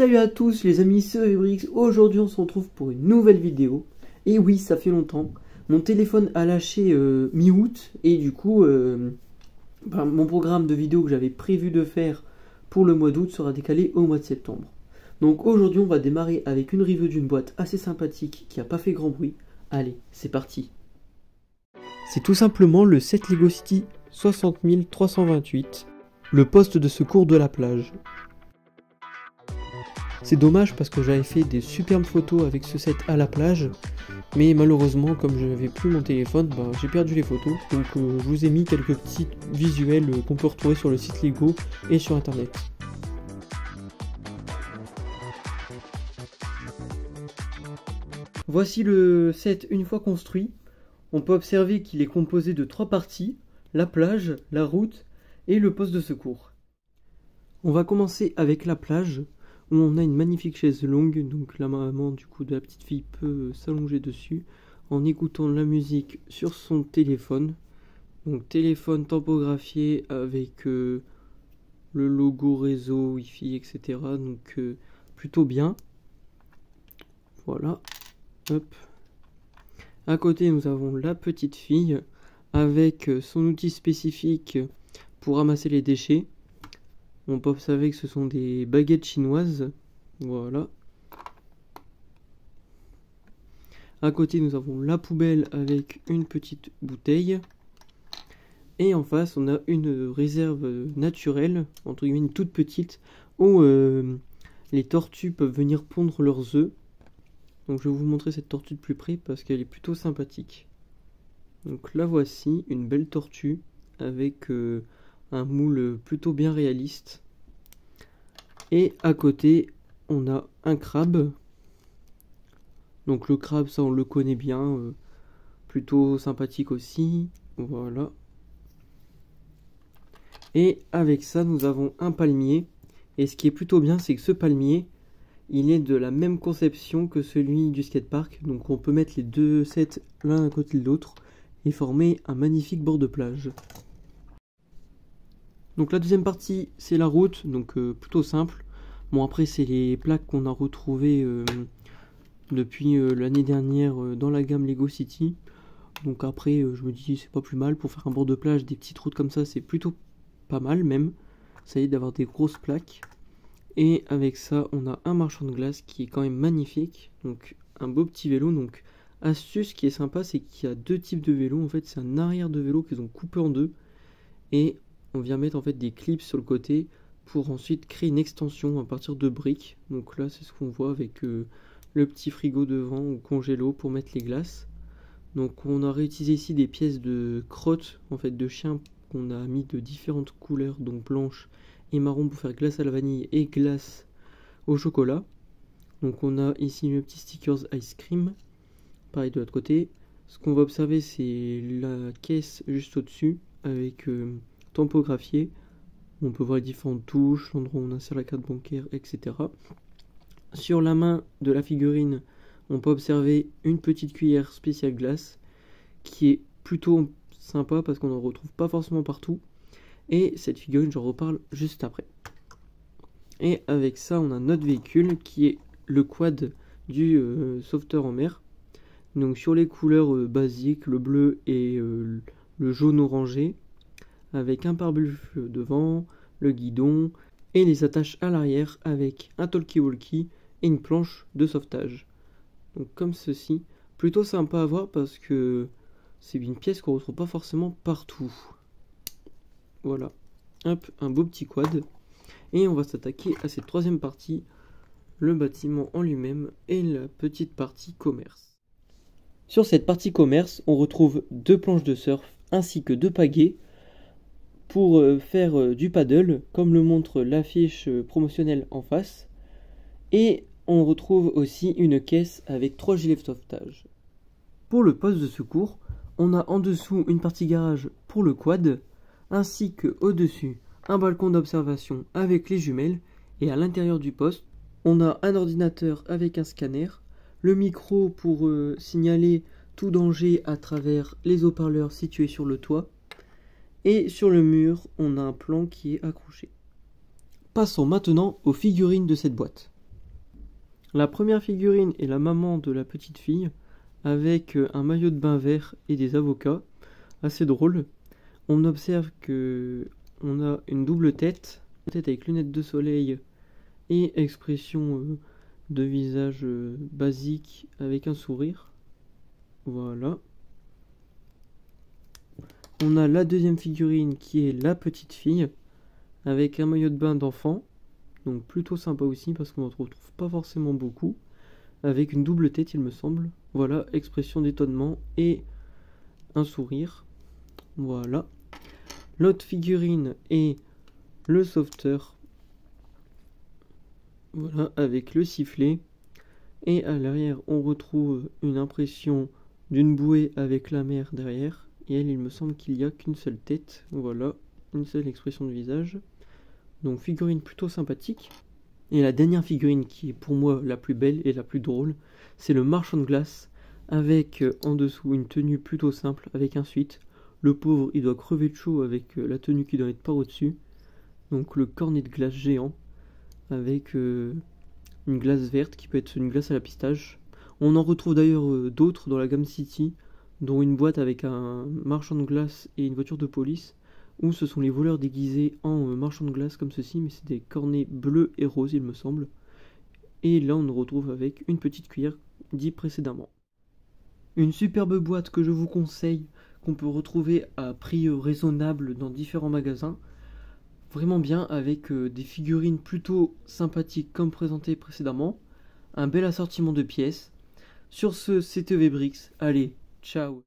Salut à tous les amis, c'est Rubrix. Aujourd'hui on se retrouve pour une nouvelle vidéo. Et oui, ça fait longtemps. Mon téléphone a lâché mi-août et du coup mon programme de vidéo que j'avais prévu de faire pour le mois d'août sera décalé au mois de septembre. Donc aujourd'hui on va démarrer avec une review d'une boîte assez sympathique qui a pas fait grand bruit. Allez, c'est parti. C'est tout simplement le set Lego City 60328, le poste de secours de la plage. C'est dommage parce que j'avais fait des superbes photos avec ce set à la plage, mais malheureusement comme je n'avais plus mon téléphone, j'ai perdu les photos, donc je vous ai mis quelques petits visuels qu'on peut retrouver sur le site Lego et sur internet. Voici le set une fois construit. On peut observer qu'il est composé de 3 parties, la plage, la route et le poste de secours. On va commencer avec la plage, où on a une magnifique chaise longue, donc la maman du coup de la petite fille peut s'allonger dessus en écoutant la musique sur son téléphone. Donc téléphone tampographié avec le logo réseau, Wi-Fi, etc. Donc plutôt bien. Voilà. Hop. À côté nous avons la petite fille avec son outil spécifique pour ramasser les déchets. On peut observer que ce sont des baguettes chinoises. Voilà. À côté, nous avons la poubelle avec une petite bouteille. Et en face, on a une réserve naturelle, entre guillemets une toute petite, où les tortues peuvent venir pondre leurs œufs. Donc je vais vous montrer cette tortue de plus près parce qu'elle est plutôt sympathique. Donc la voici, une belle tortue avec un moule plutôt bien réaliste. Et à côté, on a un crabe. Donc le crabe, ça on le connaît bien, plutôt sympathique aussi. Voilà. Et avec ça, nous avons un palmier. Et ce qui est plutôt bien, c'est que ce palmier, il est de la même conception que celui du skatepark. Donc on peut mettre les deux sets l'un à côté de l'autre et former un magnifique bord de plage. Donc la deuxième partie, c'est la route, donc plutôt simple. Bon, après, c'est les plaques qu'on a retrouvées depuis l'année dernière dans la gamme Lego City. Donc après, je me dis, c'est pas plus mal. Pour faire un bord de plage, des petites routes comme ça, c'est plutôt pas mal même. Ça y est d'avoir des grosses plaques. Et avec ça, on a un marchand de glace qui est quand même magnifique. Donc un beau petit vélo. Donc astuce qui est sympa, c'est qu'il y a deux types de vélos. En fait, c'est un arrière de vélo qu'ils ont coupé en deux. Et on vient mettre en fait des clips sur le côté pour ensuite créer une extension à partir de briques. Donc là c'est ce qu'on voit avec le petit frigo devant ou congélo pour mettre les glaces. Donc on a réutilisé ici des pièces de crottes en fait de chien qu'on a mis de différentes couleurs, donc blanche et marron pour faire glace à la vanille et glace au chocolat. Donc on a ici le petit stickers ice cream, pareil de l'autre côté. Ce qu'on va observer c'est la caisse juste au dessus avec tampographié. On peut voir les différentes touches, l'endroit où on insère la carte bancaire, etc. Sur la main de la figurine, on peut observer une petite cuillère spéciale glace qui est plutôt sympa parce qu'on n'en retrouve pas forcément partout. Et cette figurine, j'en reparle juste après. Et avec ça, on a notre véhicule qui est le quad du sauveteur en mer. Donc sur les couleurs basiques, le bleu et le jaune orangé, avec un pare-buff devant, le guidon et les attaches à l'arrière avec un talkie-walkie et une planche de sauvetage. Donc comme ceci, plutôt sympa à voir parce que c'est une pièce qu'on retrouve pas forcément partout. Voilà, hop, un beau petit quad. Et on va s'attaquer à cette troisième partie, le bâtiment en lui-même et la petite partie commerce. Sur cette partie commerce, on retrouve deux planches de surf ainsi que deux pagaies pour faire du paddle, comme le montre l'affiche promotionnelle en face. Et on retrouve aussi une caisse avec 3 gilets de sauvetage. Pour le poste de secours, on a en dessous une partie garage pour le quad, ainsi que au-dessus un balcon d'observation avec les jumelles, et à l'intérieur du poste, on a un ordinateur avec un scanner, le micro pour signaler tout danger à travers les haut-parleurs situés sur le toit, et sur le mur, on a un plan qui est accroché. Passons maintenant aux figurines de cette boîte. La première figurine est la maman de la petite fille, avec un maillot de bain vert et des avocats, assez drôle. On observe que on a une double tête avec lunettes de soleil et expression de visage basique avec un sourire. Voilà. On a la deuxième figurine qui est la petite fille, avec un maillot de bain d'enfant, donc plutôt sympa aussi parce qu'on n'en retrouve pas forcément beaucoup, avec une double tête il me semble. Voilà, expression d'étonnement et un sourire. Voilà. L'autre figurine est le sauveteur. Voilà, avec le sifflet. Et à l'arrière, on retrouve une impression d'une bouée avec la mer derrière. Et elle, il me semble qu'il n'y a qu'une seule tête. Voilà, une seule expression de visage. Donc figurine plutôt sympathique. Et la dernière figurine qui est pour moi la plus belle et la plus drôle, c'est le marchand de glace, avec en dessous une tenue plutôt simple, avec un sweat. Le pauvre, il doit crever de chaud avec la tenue qui doit être par au-dessus. Donc le cornet de glace géant, avec une glace verte qui peut être une glace à la pistache. On en retrouve d'ailleurs d'autres dans la gamme City, dont une boîte avec un marchand de glace et une voiture de police, où ce sont les voleurs déguisés en marchands de glace comme ceci, mais c'est des cornets bleus et roses il me semble. Et là on nous retrouve avec une petite cuillère dit précédemment. Une superbe boîte que je vous conseille, qu'on peut retrouver à prix raisonnable dans différents magasins. Vraiment bien, avec des figurines plutôt sympathiques comme présenté précédemment. Un bel assortiment de pièces. Sur ce, c'était VBrix. Allez, ciao.